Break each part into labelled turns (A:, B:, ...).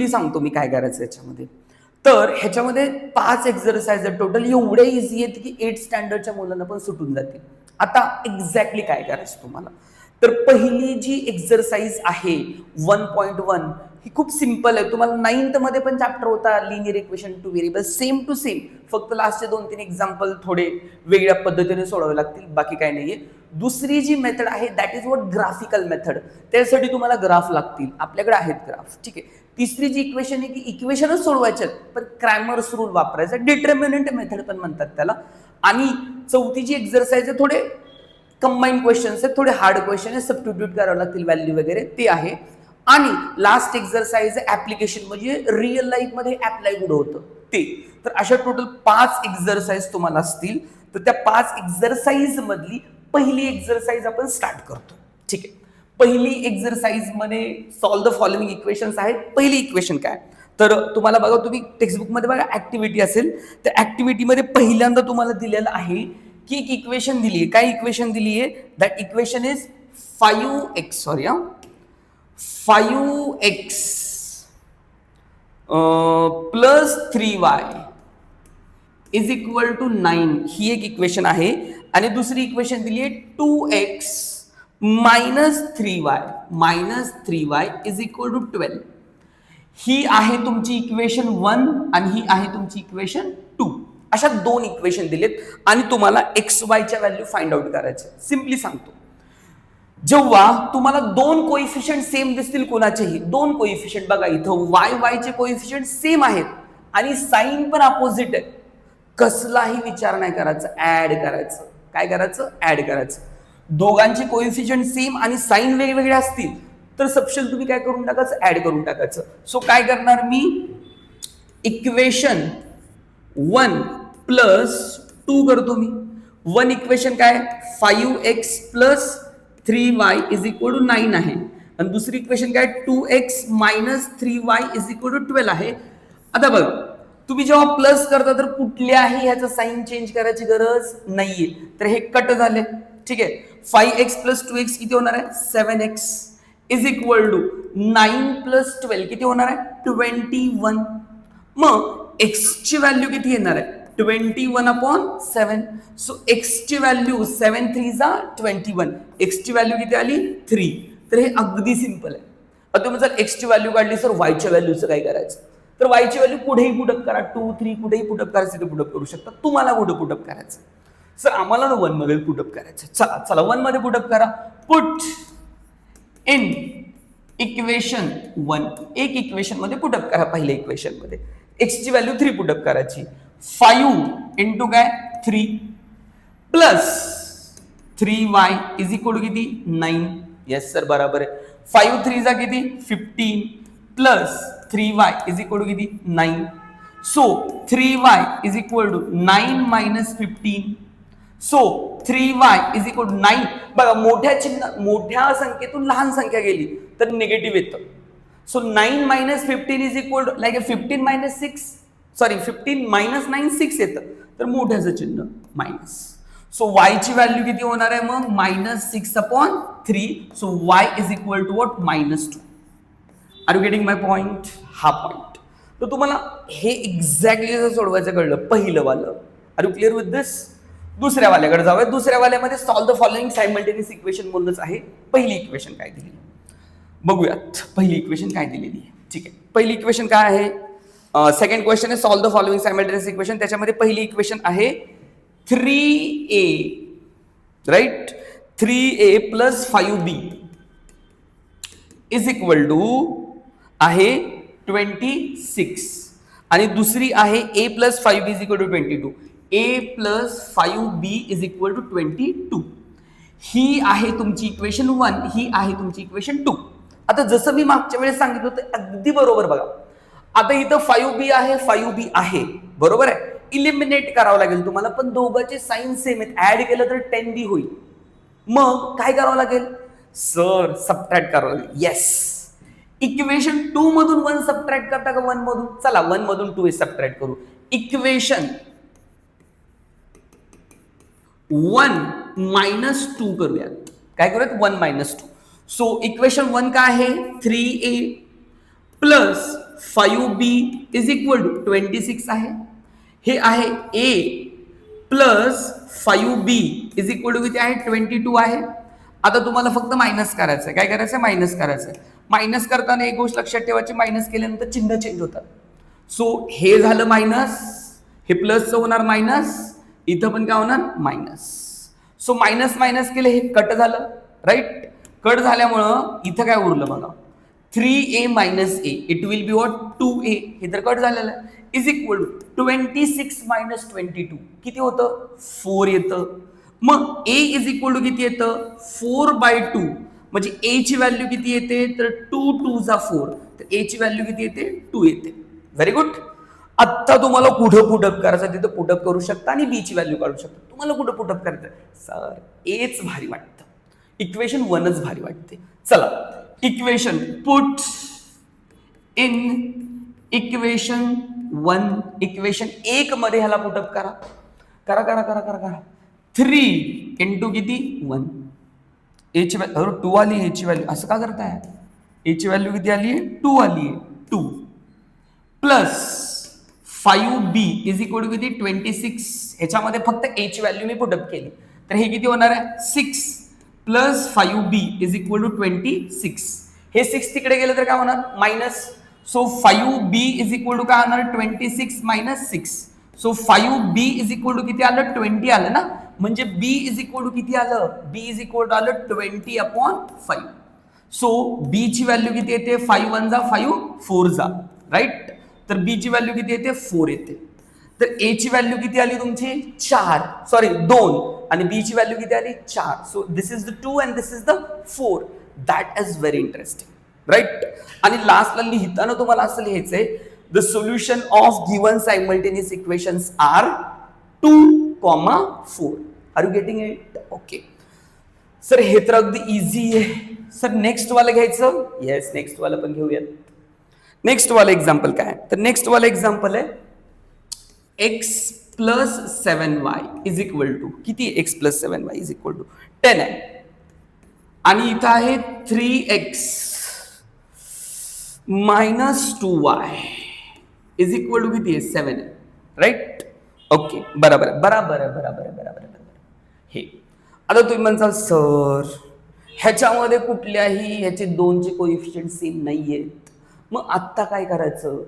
A: सांगतो मी काय करायचं याच्यामध्ये. तर ह्याच्यामध्ये 5 एक्झरसाइज आहेत टोटल, एवढे इझी आहेत की 8 स्टँडर्डच्या मुलांना पण सुटून जातील. आता एक्झॅक्टली काय करायचं तुम्हाला, तर पहिली जी एक्झरसाइज आहे 1.1 ही खूप सिंपल आहे. तुम्हाला 9th मध्ये पण चॅप्टर होता linear equation two variable, same to same, फक्त लास्टचे 2-3 एक्झाम्पल थोडे वेगळ्या पद्धतीने सोडवावे लागतील, बाकी काही नाहीये. दुसरी जी मेथड आहे that is what graphical method, त्यासाठी तुम्हाला ग्राफ लागतील, आपल्याकडे आहेत ग्राफ, ठीक आहे. तिसरी जी इक्वेशन आहे की इक्वेशनच सोडवायचे पण क्रॅमर्स रूल वापरायचा, डिटर्मिनंट मेथड पण म्हणतात त्याला. आणि चौथी जी एक्झरसाइज आहे थोडे कंबाईन क्वेश्चन्स आहेत, थोडे हार्ड क्वेश्चन आहे, सबस्टिट्यूट करावं लागतील व्हॅल्यू वगैरे, ते आहे. आणि लास्ट एक्झरसाइज ऍप्लिकेशन, म्हणजे रिअल लाईफ मध्ये अप्लाय कुठं होतं ते. तर अशा टोटल 5 एक्झरसाइज तुम्हाला असतील. तर त्या 5 एक्झरसाइज मधली पहिली एक्झरसाइज आपण स्टार्ट करतो, ठीक आहे. पहिली एक्झरसाइज मध्ये सॉल्व द फॉलोइंग इक्वेशन्स आहेत. पहिली इक्वेशन काय, तर तुम्हाला बघा, तुम्ही टेक्स्टबुक मध्ये बघा ऍक्टिव्हिटी असेल, त्या ऍक्टिव्हिटीमध्ये पहिल्यांदा तुम्हाला दिलेलं आहे की एक इक्वेशन दिली आहे. काय इक्वेशन दिली आहे, that equation is 5x plus 3y is equal to 9, ही एक इक्वेशन आहे. आणि दुसरी इक्वेशन दिली आहे 2x minus 3y is equal to 12. ही आहे तुमची इक्वेशन 1 आणि ही आहे तुमची इक्वेशन 2. अशा 2 इक्वेशन दिलेत आणि तुम्हाला एक्स वायच्या व्हॅल्यू फाइंड आउट करायचे. सिम्पली सांगतो, जेव्हा तुम्हाला 2 कोइफिशियंट सेम दिसतील, कोणाचेही 2 कोइफिशियंट, बघा इथं y चे कोइफिशियंट सेम आहेत आणि साइन पण अपोजिट आहे, कसलाही विचार नाही करायचा, ऍड करायचं. काय करायचं, ऍड करायचं. दोघांचे कोइफिशियंट सेम आणि साइन वेगवेगळे असतील तर सबशेल तुम्ही काय करून टाकायचं, ऍड करून टाकायचं. सो काय करणार मी, इक्वेशन 1 प्लस 2 करतो मी. 1 इक्वेशन काय, 5x plus 3y is equal to 9 आहे. आणि दुसरी इक्वेशन काय, 2x minus 3y is equal to 12 आहे. आता बघा, तुम्ही जेव्हा प्लस करता तर कुठल्याही ह्याचा साइन चेंज करायची गरज नाहीये, तर हे कट झाले, ठीक आहे. 5x प्लस 2x किती होणार आहे, 7x is equal to 9 plus 12 किती होणार आहे, 21. मग x ची व्हॅल्यू किती येणार आहे, 21/7. सो x ची व्हॅल्यू 7 3 जा 21, x ची व्हॅल्यू किती आली, 3. तर हे अगदी सिंपल आहे. आता तुम्ही जर x ची व्हॅल्यू काढली तर y च्या व्हॅल्यूचं काय करायचं, तर y ची व्हॅल्यू कुठेही पुटअप करा, 2 3 कुठेही पुटअप करायचं ते पुटअप करू शकता. तुम्हाला कुठं पुटअप करायचं, सर आम्हाला 1 मध्ये पुटअप करायचं. चला 1 मध्ये पुटअप करा. पुट इन इक्वेशन 1, एक इक्वेशन मध्ये पुटअप करा. पहिल्या इक्वेशन मध्ये x ची व्हॅल्यू 3 पुटअप करायची. 5 इंटू काय 3 plus 3y is equal to किती 9. येस सर बरोबर आहे. 5 3 जा किती 15 plus 3y is equal to किती 9. So 3y is equal to 9 minus 15. So 3y is equal to 9. बघा, मोठ्या संख्येतून लहान संख्या गेली तर निगेटिव्ह येतं. So 9 minus 15 is equal to like 15 minus 6, sorry 15 minus 9 6 येतं, तर मोठ्याचं चिन्ह मायनस. सो y ची व्हॅल्यू किती होणार आहे मग, -6/3. So y is equal to what, -2. Are you getting my point, हा पॉइंट. तर तुम्हाला हे एक्झॅक्टली जर सोडवायचं कळलं पहिलं वालं, are you clear with this. दुसऱ्या वाल्याकडे जाऊया. दुसऱ्या वाल्यामध्ये solve the following simultaneous equation बोलणंच आहे. पहिली इक्वेशन काय दिली बघूयात, पहिली इक्वेशन काय दिलेली आहे, ठीक आहे. पहिली इक्वेशन काय आहे, सेकंड क्वेश्चन आहे solve the following simultaneous equation. त्याच्यामध्ये पहिली इक्वेशन आहे 3a, right, 3a plus 5b is equal to आहे 26. आणि दुसरी आहे a plus 5b is equal to 22. a plus 5b is equal to 22. ही आहे तुमची इक्वेशन 1, ही आहे तुमची इक्वेशन 2. आता जसं मी मागच्या वेळेस सांगितलं होतं अगदी बरोबर बघा. आता इथं 5b आहे, 5b आहे, बरोबर आहे. इलिमिनेट करावं लागेल तुम्हाला, पण दोघांचे साइन सेम आहेत. ऍड केलं तर 10b होईल. मग काय करावं लागेल सर, सबट्रॅक्ट करावं लागेल. येस, इक्वेशन 2 मधून 1 सबट्रॅक्ट करता का 1 मधून, चला 1 मधून 2 सबट्रॅक्ट करू. इक्वेशन 1 मायनस 2 करूयात. काय करूयात, 1 मायनस 2. सो इक्वेशन 1 काय आहे 3a plus 5b is equal to 26 आहे. हे आहे a plus 5b is equal to किती आहे 22 आहे. आता तुम्हाला फक्त मायनस करायचं आहे. काय करायचं आहे? मायनस करायचं आहे. मायनस करताना एक गोष्ट लक्षात ठेवायची, मायनस केल्यानंतर चिन्ह चेंज होतात. सो हे झालं मायनस, हे प्लसचं होणार मायनस, इथं पण काय होणार मायनस. सो मायनस मायनस केले, हे कट झालं, राईट. कट झाल्यामुळं इथं काय उरलं बघा, 3a minus a, it will be what 2a, हे तर कट झालेलं आहे, इज इक्वल टू 26 मायनस 22 किती होतं 4 येतं. मग a इज इक्वल टू किती येतं 4/2, म्हणजे a ची व्हॅल्यू किती येते तर 2 2 जा 4, तर a ची व्हॅल्यू किती येते 2 येते. Very good. आत्ता तुम्हाला कुठं पुटअप करायचं तिथं पुटअप करू शकता आणि बी ची व्हॅल्यू काढू शकता. तुम्हाला कुठं पुटअप करायचं सर, एच भारी वाटतं, इक्वेशन 1च भारी वाटते. चला equation put in equation 1, equation 1 मध्ये ह्याला पुटअप करा करा करा करा करा करा 3 इंटू किती 1, एची व्हॅल्यू 2 आली, एची व्हॅल्यू असं का करताय, एची व्हॅल्यू किती आली आहे 2 आली आहे 2 plus 5b is equal to किती 26, ह्याच्यामध्ये फक्त a ची व्हॅल्यू मी पुटअप केली तर हे किती होणार आहे 6 plus 5b is equal to 26. हे 6 तिकडे गेलं तर काय होणार minus. So 5b is equal to काय होणार 26 minus 6. So 5b is equal to किती आलं 20 आलं ना, म्हणजे b इज इक्वल टू किती आलं, b इज इक्वल टू आलं 20/5. सो b ची व्हॅल्यू किती येते 5 1 जा 5 4 जा, राईट. तर b ची व्हॅल्यू किती येते 4 येते. तर a ची व्हॅल्यू किती आली तुमची 4, सॉरी 2, आणि b ची व्हॅल्यू किती आली 4. So this is the 2 and this is the 4. That is very interesting, right. आणि लास्टला लिहिताना तुम्हाला असं लिहायचंय, the solution of given simultaneous equations are 2, 4. Are you getting it? Okay sir, हे तर अगदी इझी आहे. सर नेक्स्ट वाला घ्यायचं, येस नेक्स्ट वाला पण घेऊयात. नेक्स्ट वाला एक्झाम्पल काय, तर नेक्स्ट वाला एक्झाम्पल आहे x plus 7y is equal to किती, x plus 7y is equal to 10 आहे, आणि इथं आहे 3x minus 2y is equal to किती आहे 7 आहे, राईट. ओके बरोबर आहे बरोबर आहे बरोबर आहे बरोबर आहे बरोबर. हे आता तुम्ही म्हणसाल सर ह्याच्यामध्ये कुठल्याही ह्याचे 2चे कोइफिशियंट सेम नाहीयेत, मग आत्ता काय करायचं,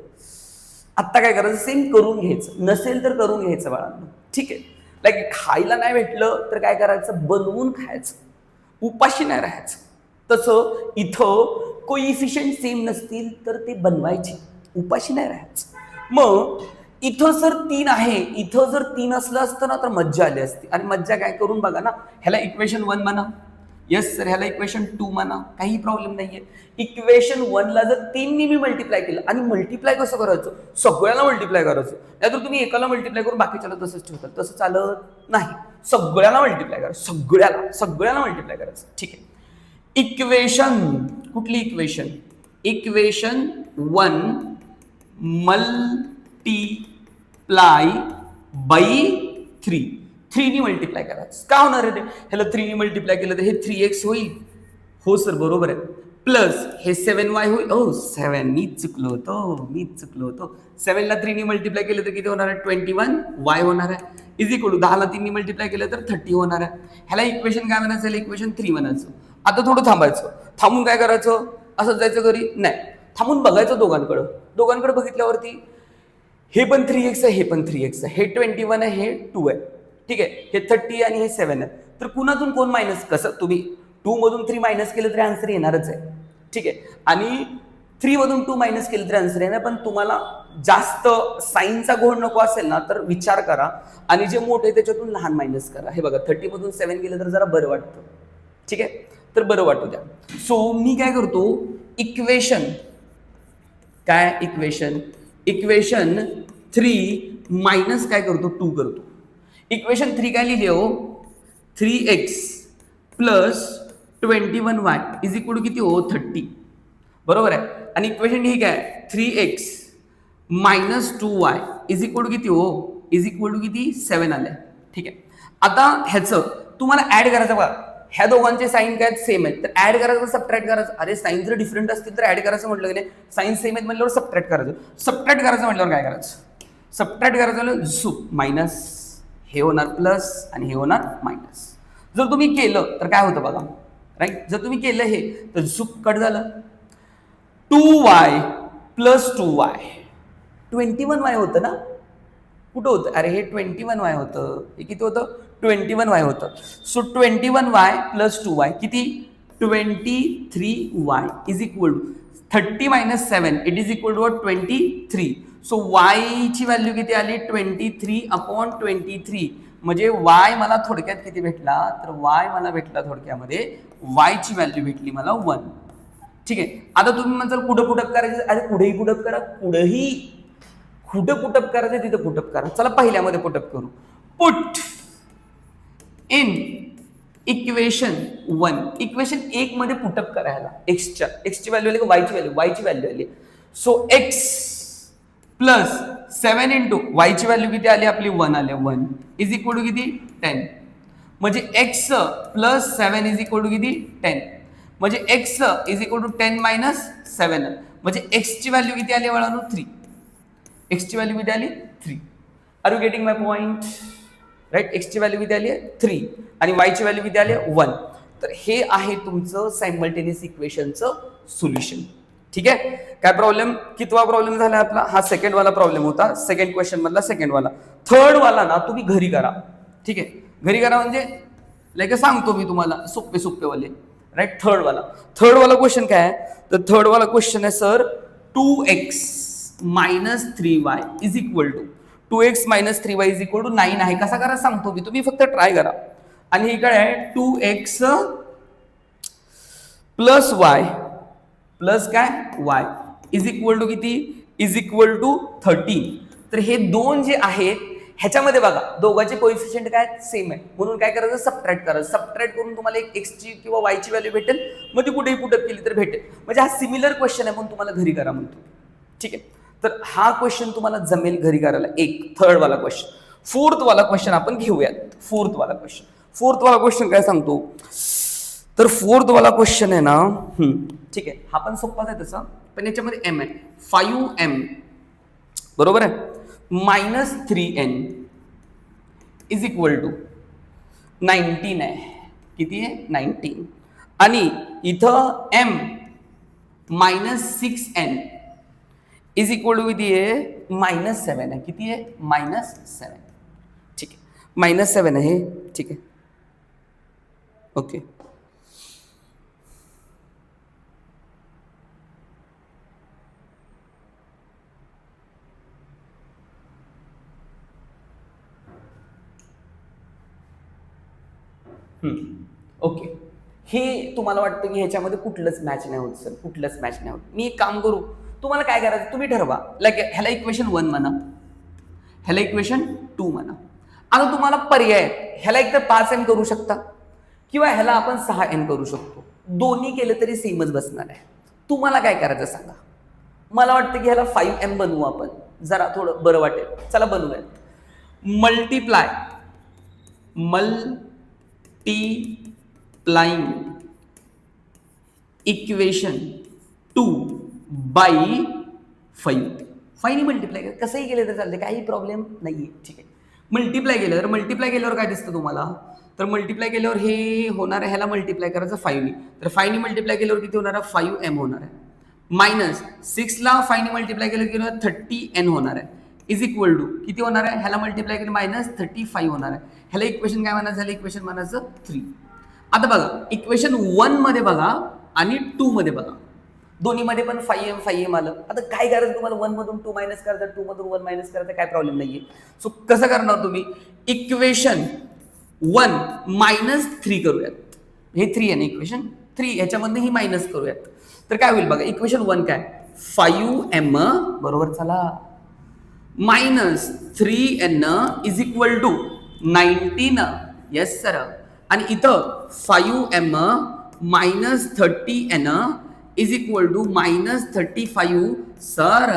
A: आत्ता काय करायचं सेम करून घ्यायचं, नसेल तर करून घ्यायचं बाळांनो, ठीक आहे. लाईक खायला नाही भेटलं तर काय करायचं बनवून खायचं, उपाशी नाही राहायचं. तसं इथं कोइफिशियंट सेम नसतील तर ते बनवायचे, उपाशी नाही राहायचं. मग इथं जर 3 आहे, इथं जर 3 असलं असतं ना तर मज्जा आली असती. आणि मज्जा काय करून बघा ना, ह्याला इक्वेशन 1 म्हणा, येस सर ह्याला इक्वेशन 2 म्हणा, काही प्रॉब्लेम नाहीये. इक्वेशन 1 ला जर 3 ने मी मल्टिप्लाय केलं, आणि मल्टिप्लाय कसं करायचं सगळ्याला मल्टिप्लाय करायचं, नाहीतर तुम्ही एकाला मल्टिप्लाय करून बाकीच्याला तसंच ठेवतात, तसं चालत नाही. सगळ्याला मल्टिप्लाय करायचं, सगळ्याला मल्टिप्लाय करायचं, ठीक आहे. इक्वेशन कुठली इक्वेशन, इक्वेशन 1 मल्टिप्लाय बाय 3 नी मल्टिप्लाय करायचं. का होणार आहे ते, ह्याला 3 नी मल्टिप्लाय केलं तर हे 3x होईल, हो सर बरोबर आहे, प्लस हे 7y होईल, ओ 7 मीच चुकलो होतो 7 ला 3 नी मल्टिप्लाय केलं तर किती होणार आहे 21y होणार आहे, इज इक्वल टू 10 ला 3 नी मल्टिप्लाय केलं तर 30 होणार आहे. ह्याला इक्वेशन काय म्हणायचं, इक्वेशन 3 म्हणायचं. आता थोडं थांबायचं, थांबून काय करायचं, असं जायचं घरी नाही, थांबून बघायचं दोघांकडे बघितल्यावरती हे पण 3x आहे, हे पण 3x आहे, हे 21 आहे, हे 2 आहे, ठीक आहे, हे 30 आणि हे 7 आहे. तर कुणातून कोण मायनस, कसं तुम्ही 2 मधून 3 मायनस केलं तरी आन्सर येणारच आहे, ठीक आहे. आणि 3 मधून 2 मायनस केलं तरी आन्सर येणार. पण तुम्हाला जास्त साईनचा घोळ नको असेल ना तर विचार करा आणि जे मोठे आहे त्याच्यातून लहान मायनस करा. हे बघा 30 मधून 7 गेलं तर जरा बरं वाटतं, ठीक आहे, तर बरं वाटू द्या. सो मी काय करतो, इक्वेशन 3 मायनस काय करतो 2 करतो. इक्वेशन 3 काय लिहिले हो 3x plus 21y is equal to किती हो 30, बरोबर आहे. आणि इक्वेशन ही काय 3x minus 2y is equal to किती हो, इज इक्वल टू किती 7 आलंय, ठीक आहे. आता ह्याचं तुम्हाला ऍड करायचं बघा, ह्या दोघांचे साईन काय सेम आहेत, तर ऍड करायचं सबट्रॅक्ट करायचं. अरे साईन जर डिफरंट असतील तर ऍड करायचं म्हटलं की नाही, साईन सेम आहेत म्हटल्यावर सबट्रॅक्ट करायचं. सबट्रॅक्ट करायचं म्हटल्यावर काय करायचं, सबट्रॅक्ट करायचं म्हटलं सुप मायनस, हे होणार प्लस आणि हे होणार मायनस. जर तुम्ही केलं तर काय होतं बघा, राईट, जर तुम्ही केलं हे तर सुप कट झालं, 2y प्लस 2y 21y होतं ना, कुठं होतं, अरे हे 21y होतं, हे किती होतं 21y होतं. सो 21y प्लस 2y किती 23y is equal to 30 minus 7 it is equal to 23. So y ची व्हॅल्यू किती आली 23/23, म्हणजे y मला थोडक्यात किती भेटला, तर y मला भेटला थोडक्यामध्ये y ची व्हॅल्यू भेटली मला 1. ठीक आहे. आता तुम्ही म्हणताल कुठं पुटअप करायचं, अरे कुठेही पुटअप करा, कुठेही कुठं पुटअप करायचं तिथं पुटअप करा. चला पहिल्यामध्ये पुटअप करू. पुट इन इक्वेशन 1, इक्वेशन 1 मध्ये पुटअप करायला एक्सची व्हॅल्यू आली, वायची व्हॅल्यू, वायची व्हॅल्यू आली. सो एक्स प्लस 7 इंटू वायची व्हॅल्यू किती आली आपली 1 आली, 1 इज इक्वल टू किती 10. म्हणजे x plus 7 is equal to किती 10, म्हणजे x is equal to 10 minus 7, म्हणजे एक्सची व्हॅल्यू किती आली बाळांनो 3. एक्सची व्हॅल्यू किती आली 3. Are you getting my point, right. एक्सची व्हॅल्यू किती आली 3 आणि वायची व्हॅल्यू किती आली 1. तर हे आहे तुमचं सायमल्टेनियस इक्वेशनचं सोल्युशन. ठीक आहे. काय प्रॉब्लेम, कितवा प्रॉब्लेम झाला आपला, हा सेकंड वाला प्रॉब्लेम होता, सेकंड क्वेश्चन मधला सेकंड वाला. थर्ड वाला ना तुम्ही घरी करा. ठीक आहे, घरी करा म्हणजे लाईक सांगतो मी तुम्हाला सोपे सोपे वाले, राईट. थर्ड वाला क्वेश्चन काय आहे, तर थर्ड वाला क्वेश्चन आहे sir 2x minus 3y is equal to 2x minus 3y is equal to 9 आहे. कसा करा सांगतो मी, तुम्ही फक्त ट्राय करा. आणि इकडे आहे 2x प्लस y प्लस काय y इज इक्वल टू किती, इज इक्वल टू 13. तर हे दोन जे आहेत ह्याच्यामध्ये बघा दोघांचे कोएफिशियंट काय सेम आहे, म्हणून काय करायचं सबट्रॅक्ट करायचं. सबट्रॅक्ट करून तुम्हाला एक एक्सची किंवा वायची व्हॅल्यू भेटेल, मग ती कुठेही पुटअप केली तर भेटेल. म्हणजे हा सिमिलर क्वेश्चन आहे म्हणून तुम्हाला घरी करा म्हणतो. ठीक आहे, तर हा क्वेश्चन तुम्हाला जमेल घरी करायला. एक थर्ड वाला क्वेश्चन. फोर्थ वाला क्वेश्चन आपण घेऊयात. फोर्थ वाला क्वेश्चन काय सांगतो, तर फोर्थ वाला क्वेश्चन आहे ना, ठीक आहे, हा पण सोपाच आहे तसा, पण याच्यामध्ये एम आहे 5m बरोबर आहे, minus 3n is equal to 19 आहे. किती आहे 19. आणि इथं m minus 6n is equal to किती आहे मायनस 7 आहे. किती आहे मायनस 7. ठीक आहे, मायनस 7 आहे. ठीक आहे, ओके. ओके, हे तुम्हाला वाटतं की ह्याच्यामध्ये कुठलंच मॅच नाही होत सर, कुठलंच मॅच नाही होत. मी एक काम करू, तुम्हाला काय करायचं तुम्ही ठरवा. लाईक ह्याला इक्वेशन 1 म्हणा, ह्याला इक्वेशन 2 म्हणा. आता तुम्हाला पर्याय, ह्याला एक तर 5m करू शकता किंवा ह्याला आपण 6m करू शकतो. दोन्ही केलं तरी सेमच बसणार आहे. तुम्हाला काय करायचं सांगा. मला वाटतं की ह्याला 5m बनवू आपण, जरा थोडं बरं वाटेल. चला बनवूयात. Multiplying equation 2 bye 5. 5 ने मल्टिप्लाय केलं, कसंही केलं तर चालते, काही प्रॉब्लेम नाहीये. ठीक आहे, मल्टिप्लाय केलं तर मल्टिप्लाय केल्यावर काय दिसतं तुम्हाला, तर मल्टिप्लाय केल्यावर हे होणार आहे, ह्याला मल्टिप्लाय करायचं 5 ने, तर 5 ने मल्टिप्लाय केल्यावर किती होणार आहे 5m होणार आहे. मायनस 6 ला 5 ने मल्टिप्लाय केलं की 30n होणार आहे. इज इक्वल टू किती होणार आहे, ह्याला मल्टिप्लाय केलं मायनस 35 होणार आहे. ह्याला इक्वेशन काय म्हणायचं झालं, इक्वेशन म्हणायचं 3. आता बघा इक्वेशन 1 मध्ये बघा आणि 2 मध्ये बघा, दोन्ही मध्ये पण 5m आलं. आता काय करायचं तुम्हाला, 1 मधून 2 मायनस करायचं, 2 मधून 1 मायनस करायचं, काय प्रॉब्लेम नाहीये. सो कसं करणार तुम्ही, इक्वेशन 1 मायनस 3 करूयात. हे 3 आहे ना इक्वेशन 3, ह्याच्यामध्ये ही मायनस करूयात. तर काय होईल बघा, इक्वेशन 1 काय 5m बरोबर, चला, minus 3n is equal to 19. Yes sir. आणि इथं 5m minus 30n is equal to minus 35. Sir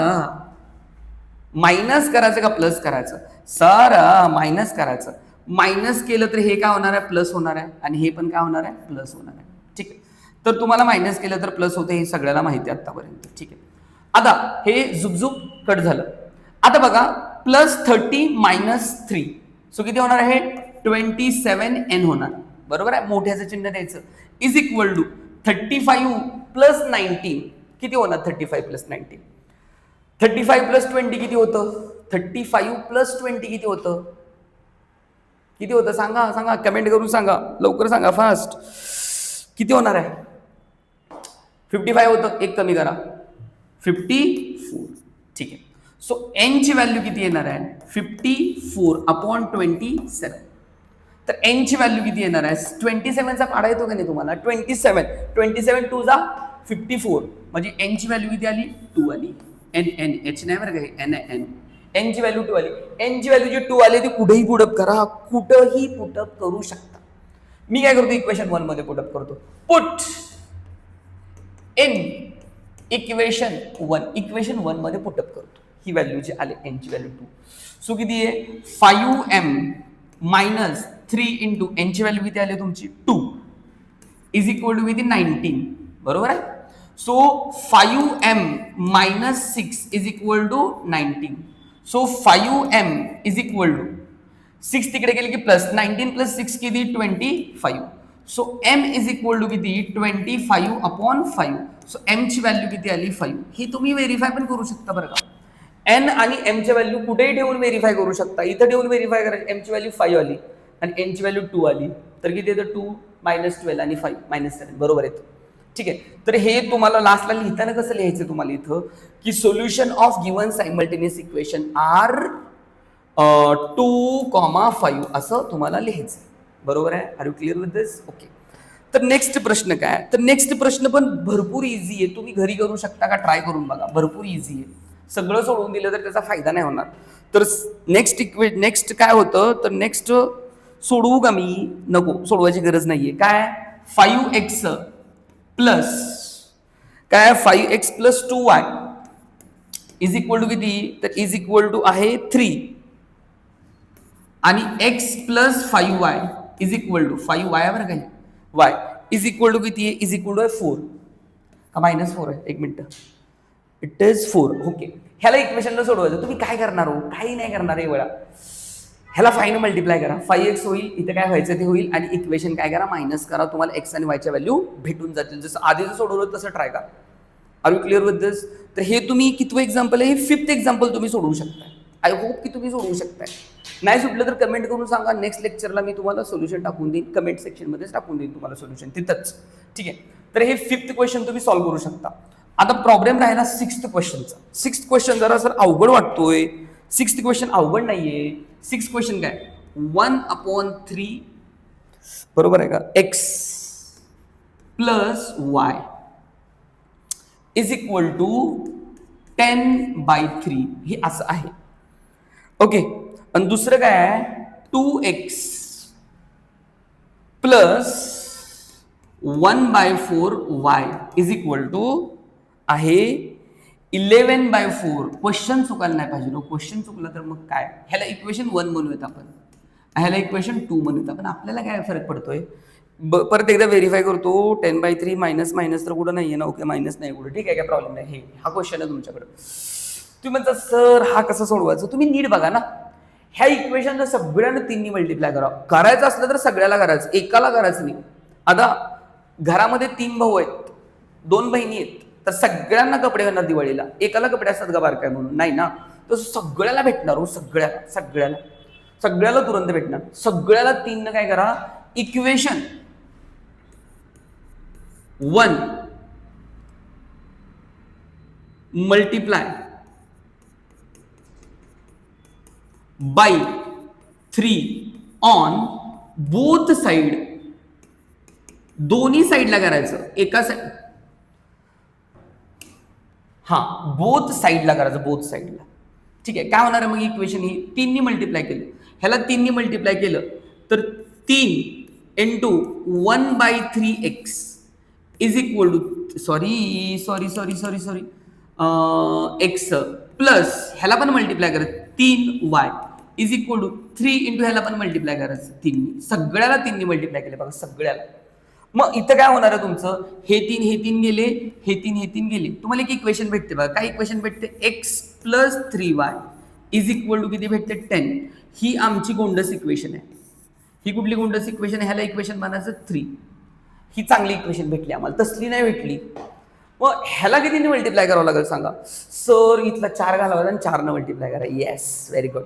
A: minus करायचं का प्लस करायचं, सर मायनस करायचं. मायनस केलं तर हे काय होणार आहे, प्लस होणार आहे, आणि हे पण काय होणार आहे, प्लस होणार आहे. ठीक आहे, तर तुम्हाला मायनस केलं तर प्लस होते हे सगळ्याला माहिती आहे आतापर्यंत. ठीक आहे, आता हे झुकझुक कट झालं. आता बघा +30 - 3 सो किती होणार आहे, 27n होणार. बरोबर आहे, मोठ्याचं चिन्ह द्यायचं. इज इक्वल टू 35 + 19 किती होणार, 35 + 19. 35 + 20 किती होतं, 35 + 20 किती होतं, किती होतं सांगा, सांगा कमेंट करून सांगा, लवकर सांगा फास्ट. किती होणार आहे, 55 होतं, एक कमी करा, 54. ठीक आहे, सो n ची व्हॅल्यू किती येणार आहे, 54/27. तर n ची व्हॅल्यू किती येणार आहे, 27 चा पाडा येतो का नाही तुम्हाला, 27 2 जा 54, म्हणजे n ची व्हॅल्यू किती आली, 2 आली. n h नाही बरं का, n n ची व्हॅल्यू 2 आली. n ची व्हॅल्यू जी 2 आली ती कुठेही पुटअप करा, कुठेही पुटअप करू शकता. मी काय करतो, इक्वेशन 1 मध्ये पुटअप करतो. पुट n इक्वेशन 1 मध्ये पुटअप करतो. ही व्हॅल्यू जी आली n ची व्हॅल्यू 2, सो किती आहे, 5m - 3 इंटू n ची व्हॅल्यू किती आली तुमची 2 इज इक्वल टू किती 19. बरोबर आहे, so 5m - 6 is equal to 19. So 5m is equal to 6 तिकडे गेले की प्लस 19 + 6 किती 25. So m is equal to किती 25/5. सो m ची व्हॅल्यू किती आली 5. ही तुम्ही व्हेरीफाय पण करू शकता बरं का, n आणि m ची व्हॅल्यू कुठेही ठेवून व्हेरीफाय करू शकता. इथं ठेवून व्हेरीफाय करायची, m ची व्हॅल्यू 5 आली आणि n ची व्हॅल्यू 2 आली, तर किती येतं 2 - 12 आणि 5 - 7 बरोबर येतं. ठीक आहे, तर हे तुम्हाला लास्टला लिहिताना कसं लिहायचं तुम्हाला इथं, की solution of given simultaneous equation are 2,5 असं तुम्हाला लिहायचं. बरोबर आहे, are you clear with this? Okay, तर नेक्स्ट प्रश्न काय, तर नेक्स्ट प्रश्न पण भरपूर इझी आहे, तुम्ही घरी करू शकता का, ट्राय करून बघा, भरपूर इझी आहे. सगळं सोडवून दिलं तर त्याचा फायदा नाही होणार. तर नेक्स्ट काय होतं, तर नेक्स्ट सोडवू का मी, नको सोडवायची गरज नाहीये. काय 5x प्लस काय 5x + 2y is equal to किती, तर इज इक्वल टू आहे 3 आणि x + 5y is equal to 5y बरं काही y इज इक्वल टू किती आहे, इज इक्वल टू 4 का -4 आहे, एक मिनिट, इट इज 4. ओके, ह्याला इक्वेशनला सोडवायचं. तुम्ही काय करणार हो, काही नाही करणार आहे वेळा, ह्याला 5 ने मल्टिप्लाय करा, 5x होईल, इथे काय व्हायचं ते होईल, आणि इक्वेशन काय करा, मायनस करा, तुम्हाला x आणि y च्या व्हॅल्यू भेटून जातील. जसं आधीच सोडवलं तसं ट्राय करा. आर यू क्लिअर विथ दिस? तर हे तुम्ही कितवं एक्झाम्पल आहे, हे 5th एक्झाम्पल तुम्ही सोडवू शकताय. आय होप की तुम्ही सोडवू शकताय. नाही सुटलं तर कमेंट करून सांगा, नेक्स्ट लेक्चरला मी तुम्हाला सोल्युशन टाकून देईन, कमेंट सेक्शनमध्येच टाकून देईन तुम्हाला सोल्युशन तिथंच. ठीक आहे, तर हे 5th क्वेश्चन तुम्ही सॉल्व्ह करू शकता. आता प्रॉब्लेम राहिला 6th क्वेश्चनचा. 6th क्वेश्चन जरा सर अवघड वाटतोय. 6th क्वेश्चन अवघड नाहीये. 6th क्वेश्चन काय, 1/3 बरोबर आहे का, x + y is equal to 10/3 हे असं आहे. ओके, आणि दुसरं काय आहे, 2x + 1/4y is equal to आहे 11/4. क्वेश्चन चुकायला नाही पाहिजे. क्वेश्चन चुकला तर मग काय, ह्याला इक्वेशन 1 म्हणूयात आपण, ह्याला इक्वेशन 2 म्हणूयात आपण. आपल्याला काय फरक पडतोय, परत एकदा व्हेरीफाय करतो. 10/3 मायनस मायनस तर कुठं नाहीये ना, ओके मायनस नाही कुठे, ठीक आहे, काय प्रॉब्लेम नाही. हे हा क्वेश्चन आहे तुमच्याकडे. तुम्ही म्हणता सर हा कसा सोडवायचा, तुम्ही नीट बघा ना, ह्या इक्वेशनला सगळ्यांना 3 ने मल्टिप्लाय करा. करायचं असलं तर सगळ्याला करायचं, एकाला करायचं नाही. आता घरामध्ये 3 भाऊ आहेत, 2 बहिणी आहेत, तर सगळ्यांना कपडे घालणार दिवाळीला, एकाला कपडे असतात का बारकाय म्हणून, नाही ना, तर सगळ्याला भेटणार हो, सगळ्याला तुरंत भेटणार. सगळ्याला 3 न काय करा, equation 1 multiply by 3 on both side, दोन्ही साइडला करायचं, एका साइड, हा बोथ साइडला करायचं, बोथ साइडला. ठीक आहे, काय होणार आहे मग इक्वेशन ही 3 ने मल्टिप्लाय केलं, ह्याला 3 ने मल्टिप्लाय केलं तर 3 into 1/3x is equal to sorry x plus ह्याला पण मल्टिप्लाय करत 3y is equal to 3 into ह्याला पण मल्टिप्लाय करायचं 3, सगळ्याला 3 मल्टिप्लाय केले बघा सगळ्याला. मग इथं काय होणार आहे तुमचं, हे 3 गेले, हे 3 गेले, तुम्हाला एक इक्वेशन भेटते बघा. काय इक्वेशन भेटते, x plus 3y is equal to किती भेटते 10. ही आमची गोंडस इक्वेशन आहे. ही कुठली गोंडस इक्वेशन आहे, ह्याला इक्वेशन म्हणायचं 3. ही चांगली इक्वेशन भेटली आम्हाला, तसली नाही भेटली. मग ह्याला कितीने मल्टिप्लाय करावं लागेल सांगा. सर इथला 4 घालावा आणि 4 ने मल्टिप्लाय करा. Yes, very good.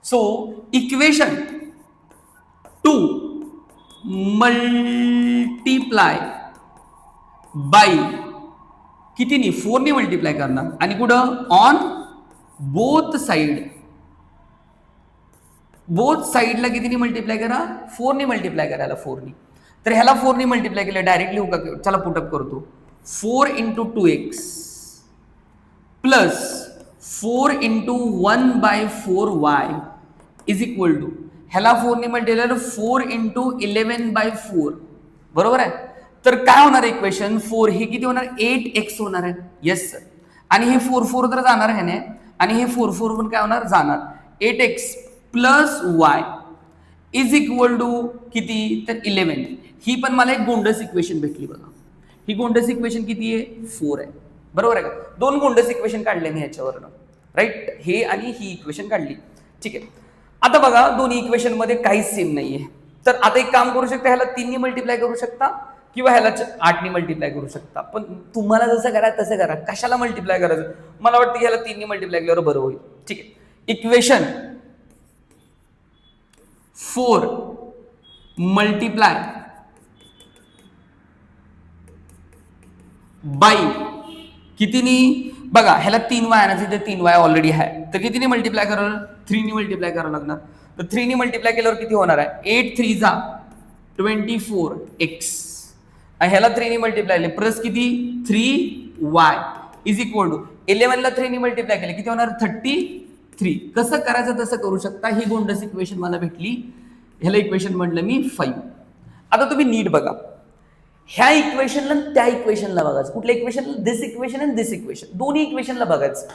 A: So equation 2 multiply by कितीनी 4 ने मल्टिप्लाय करणार आणि कुठं ऑन बोथ साइड. बोथ साइडला कितीने मल्टिप्लाय करा, 4 ने मल्टिप्लाय करायला 4 ने. तर ह्याला 4 ने मल्टिप्लाय केलं डायरेक्टली होऊ का, चला पुटअप करतो. 4 into 2x plus 4 into 1/4y is equal to ह्याला 4 ने मल्टिप्लाय 4 इंटू 11/4 बरोबर आहे. तर काय होणार इक्वेशन 4 हे किती होणार 8x होणार आहे. Yes sir. आणि हे 4 तर जाणार आहे ना, आणि हे 4 पण काय होणार जाणार. 8x plus y is equal to किती तर 11. ही पण मला एक गोंडस इक्वेशन भेटली बघा. ही गोंडस इक्वेशन किती आहे 4 आहे. बरोबर आहे का. 2 गोंडस इक्वेशन काढले मी ह्याच्यावरनं, राईट. हे आणि ही इक्वेशन काढली. ठीक आहे. आता बघा दोन्ही इक्वेशन मध्ये काहीच सेम नाहीये. तर आता एक काम करू शकता, ह्याला 3 ने मल्टिप्लाय करू शकता किंवा ह्याला 8 ने मल्टिप्लाय करू शकता. पण तुम्हाला जसं करा तसं करा. कशाला मल्टिप्लाय करायचं, मला वाटतं ह्याला 3 ने मल्टिप्लाय केल्यावर बरं होईल. ठीक आहे. इक्वेशन 4 मल्टिप्लाय बाय कितीनी बघा, ह्याला 3y आणायचं, 3y ऑलरेडी आहे, तर कितीने मल्टिप्लाय करावं 3 ने मल्टिप्लाय करावं लागणार. तर 3 ने मल्टिप्लाय केल्यावर किती होणार आहे 8 3 जा 24x. ह्याला 3 ने मल्टिप्लाय केले प्लस किती 3y इज इक्वल टू 11 ला 3 ने मल्टिप्लाय केले किती होणार 33. कसं करायचं तसं करू शकता. ही गोंडस इक्वेशन मला भेटली. ह्याला इक्वेशन म्हटलं मी 5. आता तुम्ही नीट बघा, ह्या इक्वेशनला त्या इक्वेशनला बघायचं. कुठल्या इक्वेशनला, दिस इक्वेशन आणि दिस इक्वेशन, दोन्ही इक्वेशनला बघायचं.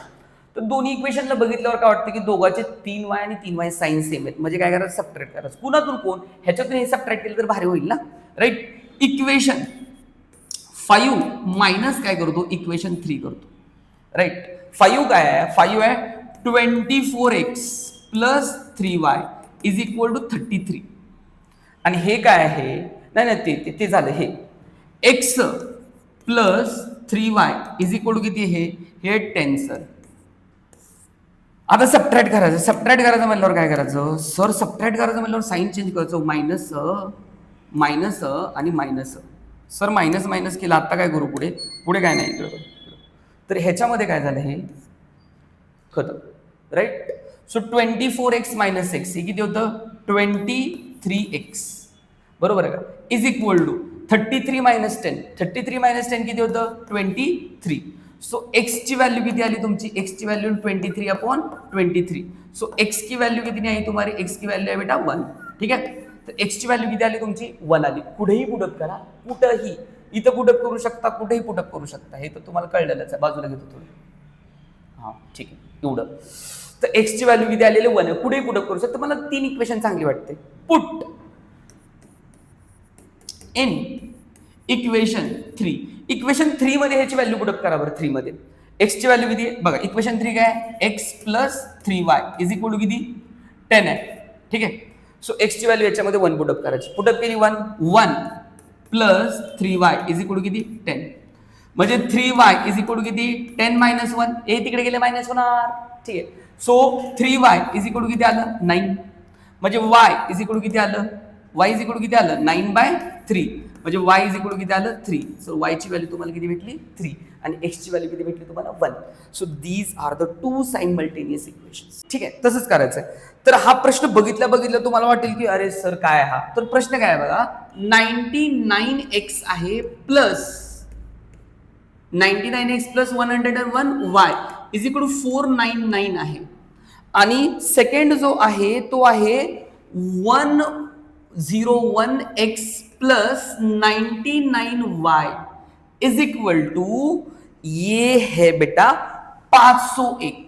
A: तर दोन्ही इक्वेशनला बघितल्यावर काय वाटतं की दोघांचे 3y आणि 3y साइन सेम आहेत. म्हणजे काय करायचं सबट्रॅक्ट करायचं. कुणातून कोण, ह्याच्यातून हे सबट्रॅक्ट केलं तर भारी होईल ना, राईट. इक्वेशन 5 मायनस काय करतो इक्वेशन 3 करतो, राईट. 5 काय आहे 5 आहे 24x plus 3y is equal to 33. आणि हे काय आहे नाही ते झालं हे x plus 3y is equal to किती हे 10 सर. आता सबट्रॅक्ट करायचं म्हणल्यावर काय करायचं सर, सबट्रॅक्ट करायचं म्हणल्यावर साईन चेंज करायचं. मायनस आणि मायनस. सर मायनस केलं. आता काय करू पुढे काय नाही इकडं. तर ह्याच्यामध्ये काय झालं हे खतम, right. So 24x minus x हे किती होतं 23x बरोबर आहे का, is equal to 33 minus 10. 33 minus 10 किती होतं 23. सो x ची व्हॅल्यू किती आली तुमची, x की वैल्यू 23/23. सो x की वैल्यू किती आई तुम्हारी, x की वैल्यू है बेटा 1. ठीक है. तर x ची व्हॅल्यू किती आली तुमची 1 आली. कुठेही पुटअप करा, कुठेही इथं पुटअप करू शकता, कुठेही पुटअप करू शकता. हे तर तुम्हाला कळलेलंच आहे. बाजूला घेतो थोडं. हां ठीक आहे एवढं. तर x ची व्हॅल्यू किती आलेली 1 आहे. कुठेही पुटअप करू शकता. मला 3 इक्वेशन चांगली वाटते. Put in equation 3. इक्वेशन 3 मध्ये ह्याची व्हॅल्यू पुटअप करा बरं. 3 मध्ये x ची व्हॅल्यू किती आहे बघा. इक्वेशन 3 काय x plus 3y is equal to किती 10 आहे. ठीक आहे. सो x ची व्हॅल्यू याच्यामध्ये 1 पुटअप करायची. पुटअप केली 1 plus 3y is equal to किती 10. म्हणजे 3y इज इक्वल टू किती 10 मायनस 1. हे तिकडे गेले मायनस होणार. ठीक आहे. So 3y is equal to किती आलं 9. म्हणजे y इज इक्वल टू किती आलं, y इज इक्वल टू किती आलं 9/3. म्हणजे y इज इक्वल टू किती आलं 3. सो y ची व्हॅल्यू तुम्हाला किती भेटली 3 आणि x ची व्हॅल्यू किती भेटली तुम्हाला 1. So these are the 2 simultaneous equations. ठीक आहे. तसंच करायचं आहे. तर हा प्रश्न बघितल्या तुम्हाला वाटेल की अरे सर काय हा, तर प्रश्न काय आहे बघा. 99x आहे plus 99x plus 101y is equal to 499 आहे. आणि सेकंड जो आहे तो आहे 101x plus 99y is equal to ये है बेटा 501.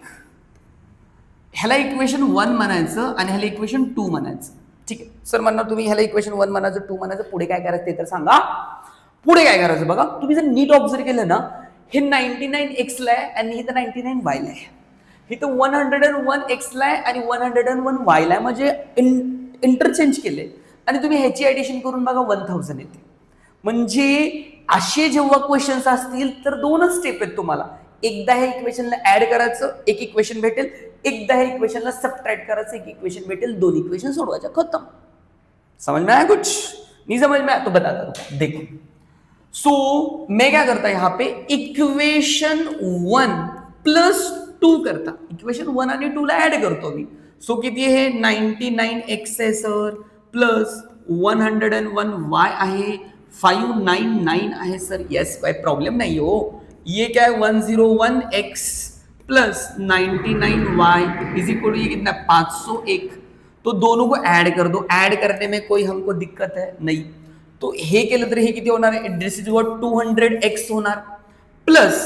A: ह्याला इक्वेशन 1 म्हणायचं आणि ह्याला इक्वेशन 2 म्हणायचं. ठीक आहे सर म्हणणार तुम्ही ह्याला इक्वेशन 1 म्हणायचं 2 म्हणायचं, पुढे काय करायचं ते तर सांगा. पुढे काय करायचं बघा, तुम्ही जर नीट ऑब्झर्व केलं ना, हे 99x ला आहे आणि इथं 99y ला आहे. इथं 101x ला आहे आणि 101y ला आहे, म्हणजे इंटरचेंज केले आणि तुम्ही ह्याची ऍडिशन करून बघा 1000 येते. म्हणजे असे जेव्हा क्वेश्चन्स असतील तर दोनच स्टेप आहेत तुम्हाला. एकदा ह्या इक्वेशनला ऍड करायचं, एक इक्वेशन भेटेल. एकदा ह्या इक्वेशनला सबट्रॅक्ट करायचं, एक इक्वेशन भेटेल. दोन इक्वेशन सोडवायच्या, खत्म. समझ में आया कुछ? नहीं समझ में आया तो बताता हूं, देखो. सो मैं क्या करता यहाँ पे, इक्वेशन 1 प्लस 2 करता. इक्वेशन 1 आणि 2 ला ऍड करतो मी. सो किती आहे, 99x आहे सर, प्लस 101y आहे, 599 आहे सर. यस, कोई प्रॉब्लम नहीं हो. ये क्या है, 101x plus 99y is equal to ये कितना, 501. तो दोनों को ऐड कर दो. ऐड करने में कोई हमको दिक्कत है नहीं. तो हे केलं तर हे किती होणार आहे, दिस इज व्हॉट 200x होणार, प्लस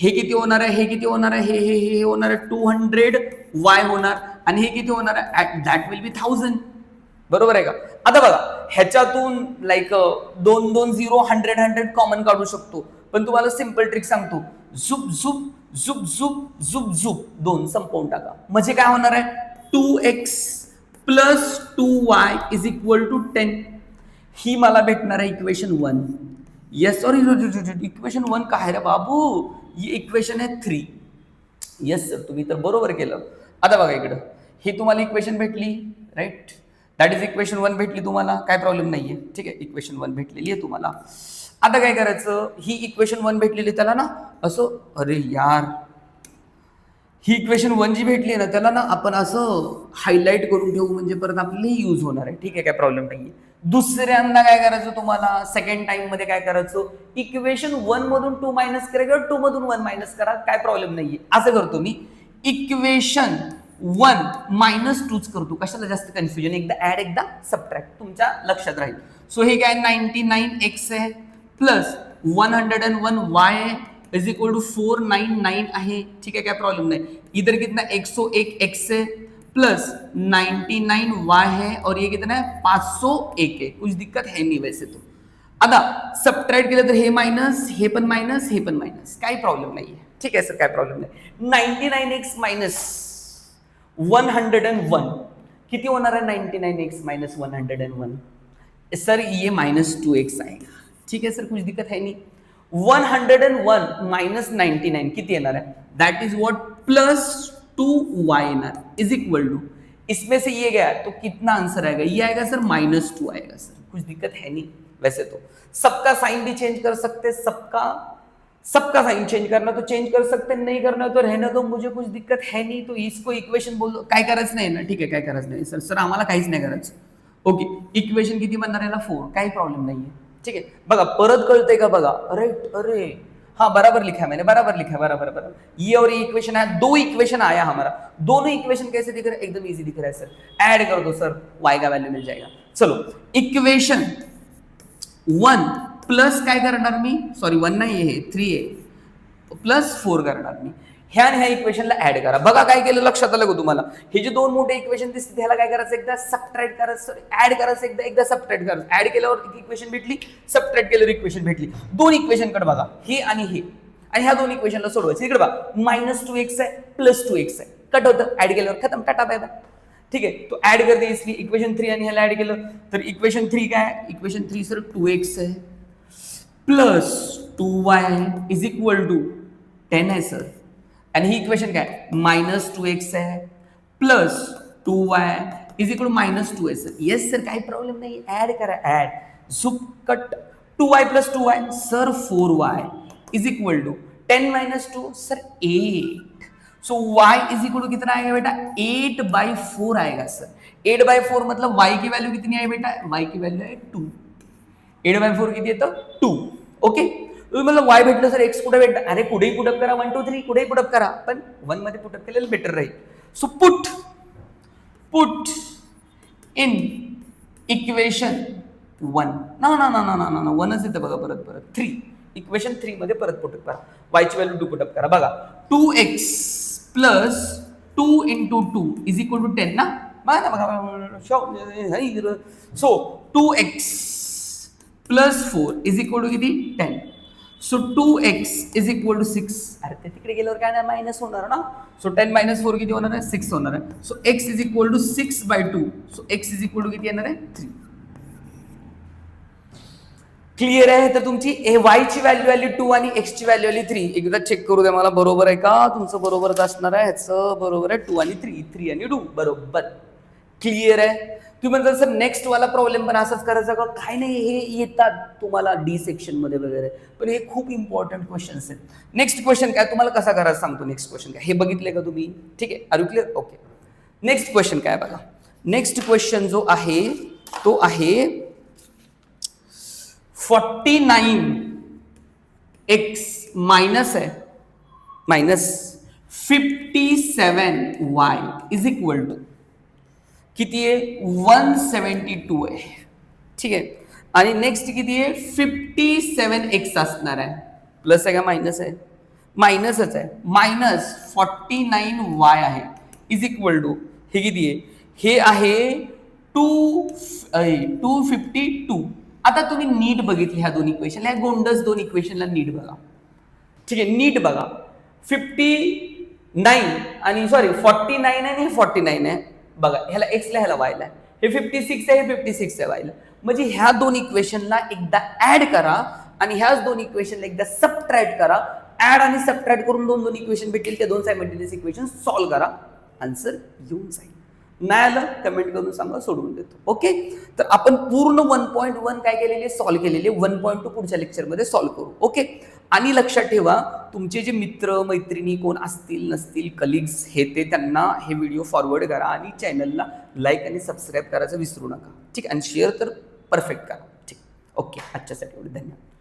A: हे किती होणार आहे, हे किती होणार आहे, हे होणार आहे 200y होणार, आणि हे किती होणार आहे, दॅट विल बी 1000. बरोबर आहे का? आता बघा ह्याच्यातून लाईक 2 2 0 100 100 कॉमन काढू शकतो, पण तुम्हाला सिंपल ट्रिक सांगतो. झुप झुप झुप झुप झुप झुप 2 संपवून टाका. म्हणजे काय होणार आहे, 2x plus 2y is equal to 10. ही मला भेटणार आहे इक्वेशन 1. येस, सॉरी इक्वेशन 1 काय रे बाबू, ही इक्वेशन आहे 3. येस सर, तुम्ही तर बरोबर केलं. आता बघा इकडं, ही तुम्हाला इक्वेशन भेटली, राईट. दॅट इज इक्वेशन 1 भेटली तुम्हाला, काय प्रॉब्लेम नाहीये. ठीक आहे, इक्वेशन 1 भेटलेली आहे तुम्हाला. आता काय करायचं, ही इक्वेशन 1 भेटलेली त्याला ना असं, अरे यार, ही इक्वेशन 1 जी भेटली ना त्याला ना आपण असं हायलाइट करून ठेवू, म्हणजे परत आपल्याला यूज होणार आहे. ठीक आहे, काय प्रॉब्लेम नाहीये. दुसऱ्यांदा काय करायचं तुम्हाला, सेकंड टाइम मध्ये काय करायचं, इक्वेशन 1 मधून 2 मायनस करा किंवा 2 मधून 1 मायनस करा, काय प्रॉब्लेम नाहीये. असं करतो मी, इक्वेशन 1 मायनस 2च करतो. कशाला जास्त कन्फ्युजन, एकदा ऍड एकदा सबट्रॅक्ट, तुमच्या लक्षात राहील. सो हे काय 99x आहे प्लस 101y आहे इज इक्वल टू 499 आहे. ठीक आहे, काय प्रॉब्लेम नाही. इधर कितना 101x है प्लस 99y है और ये कितना है 501 है. कुछ दिक्कत है नहीं वैसे तो. आता सबट्रॅक्ट केलं तर हे मायनस, हे पण मायनस, हे पण मायनस, काही प्रॉब्लेम नाहीये. ठीक आहे सर, काय प्रॉब्लेम नाही. 99x मायनस 101 किती होणार आहे, 99x मायनस 101. सर ये माइनस 2x आएगा. ठीक है सर, कुछ दिक्कत है नहीं. 101 माइनस 99 किती येणार आहे, that is what plus 2y येणार इज इक्वल टू, इसमें से ये गया तो कितना आंसर आएगा, ये आएगा सर -2 आएगा सर. कुछ दिक्कत है नहीं. वैसे तो सबका साइन भी चेंज कर सकते, सबका साइन चेंज करना तो चेंज कर सकते, नहीं करना तो रहने दो, मुझे कुछ दिक्कत है नहीं. तो इसको इक्वेशन बोल दो, काय करायचं नाही ना. ठीक आहे, काय करायचं नाही सर. सर आम्हाला काहीच नाही करायचं. ओके, इक्वेशन किती बनणार याला 4, काही प्रॉब्लेम नाहीये. ठीक है, बघा परत कळतंय का बघा. अरे हाँ, बराबर लिखा है मैंने, बराबर लिखा है, बराबर. ये और ये इक्वेशन है, 2 इक्वेशन आया हमारा. दोनों इक्वेशन कैसे दिख रहे हैं, एकदम इजी दिख रहा है सर. ऐड कर दो सर, y का वैल्यू मिल जाएगा. चलो, इक्वेशन 1 प्लस काय करणार मी, सॉरी 1 नाही आहे, 3 आहे, प्लस 4 करणार मी. ह्या आणि ह्या इक्वेशनला ऍड करा. बघा काय केलं, लक्षात आलं का तुम्हाला. हे जे 2 मोठे इक्वेशन दिसते ह्याला काय करायचं, एकदा सबट्रॅक्ट करायचं, ऍड करायचं, एकदा सबट्रॅक्ट करायचं. ऍड केल्यावर इक्वेशन भेटली, सबट्रॅक्ट केल्यावर इक्वेशन भेटली. 2 इक्वेशन कडे बघा, हे आणि हे, आणि ह्या 2 इक्वेशनला सोडवायचं. इकडे बघा, -2x आहे प्लस 2x आहे, कट होतं, ऍड केल्यावर खतम, टाटा बाय बाय. ठीक आहे, तो ऍड करते इसलिए इक्वेशन 3 आणि ह्याला ऍड केलं तर इक्वेशन 3 काय, इक्वेशन 3 सर 2x आहे plus 2y is equal to 10 आहे सर. आणि ही इक्वेशन काय, -2x आहे plus 2y is equal to -2 आहे सर. येस सर, काही प्रॉब्लेम नाही. ऍड करा, ऍड, झुप cut, 2y plus 2y sir 4y is equal to 10 minus 2 sir 8. So y is equal to कितना आएगा बेटा, 8/4 आएगा सर. 8/4 मतलब y की वैल्यू कितनी आई बेटा, y की वैल्यू है 2. 8/4 किती येतं, 2. ओके, तुम्ही मला y भेटलं सर, x कुठे भेटलं, अरे कुठेही पुटअप करा, 1 2 3 कुठेही पुटअप करा, पण 1 मध्ये पुटअप केलेलं बेटर राहील. सो पुट इन इक्वेशन 1 ना 1च येतं बघा, परत 3, इक्वेशन 3 मध्ये परत पुटअप करा, y ची व्हॅल्यू 2 पुटअप करा. बघा 2x plus 2 into 2 is equal to 10 ना. So 2x plus 4 is equal to किती 10. So 2x is equal to 6. अरे ते तिकडे गेल्यावर काय नाही मायनस होणार ना. सो 10 minus 4 किती होणार आहे 6 होणार आहे. So x is equal to 6/2. So x is equal to किती येणार आहे 3. क्लिअर आहे. तर तुमची y ची व्हॅल्यू आली 2 आणि x ची व्हॅल्यू आली 3. एकदा चेक करू द्या मला बरोबर आहे का. तुमचं बरोबरच असणार आहे. ह्याचं बरोबर आहे 2 आणि 3 आणि 2 बरोबर. क्लिअर आहे. तुम्ही म्हणता सर नेक्स्ट वाला प्रॉब्लेम पण असंच करायचा का. काय नाही हे येतात तुम्हाला डी सेक्शन मध्ये वगैरे पण हे खूप इम्पॉर्टंट क्वेश्चन्स आहेत. नेक्स्ट क्वेश्चन काय तुम्हाला कसा करायचं सांगतो. नेक्स्ट क्वेश्चन काय हे बघितले का तुम्ही. ठीक आहे are you clear. Okay next question काय बघा. नेक्स्ट क्वेश्चन जो आहे तो आहे 49x मायनस आहे minus 57y is equal to किती आहे 172 आहे. ठीक आहे आणि नेक्स्ट किती आहे 57x असणार आहे. प्लस आहे का मायनस आहे मायनसच आहे. मायनस 49y आहे इज इक्वल टू हे किती आहे हे आहे 252. आता तुम्ही नीट बघितली ह्या दोन इक्वेशनला ह्या गोंडस दोन इक्वेशनला नीट बघा. ठीक आहे नीट बघा 59 आणि सॉरी 49 आणि 49 आहे बघा. ह्याला x ला ह्याला y ला हे 56 आहे हे 56 आहे y ला. म्हणजे ह्या दोन इक्वेशनला एकदा ऍड करा आणि ह्याच दोन इक्वेशनला एकदा सबट्रॅक्ट करा. ऍड आणि सबट्रॅक्ट करून दोन दोन इक्वेशन भेटेल त्या दोन सायमल्टेनियस इक्वेशन सॉल्व्ह करा. आन्सर येऊन जाईल. नाही आलं कमेंट करून सांगा सोडवून देतो. ओके तर आपण पूर्ण 1.1 काय केलेले सॉल्व्ह केलेले 1.2 पुढच्या लेक्चरमध्ये सॉल्व्ह करू. ओके आणि लक्षात ठेवा तुमचे जे मित्र मैत्रिणी कोण असतील नसतील कलिग्स हे ते त्यांना हे व्हिडिओ फॉरवर्ड करा आणि चॅनलला लाईक आणि सबस्क्राईब करायचं विसरू नका. ठीक आणि शेअर तर परफेक्ट करा. ठीक ओके आजच्यासाठी एवढं धन्यवाद.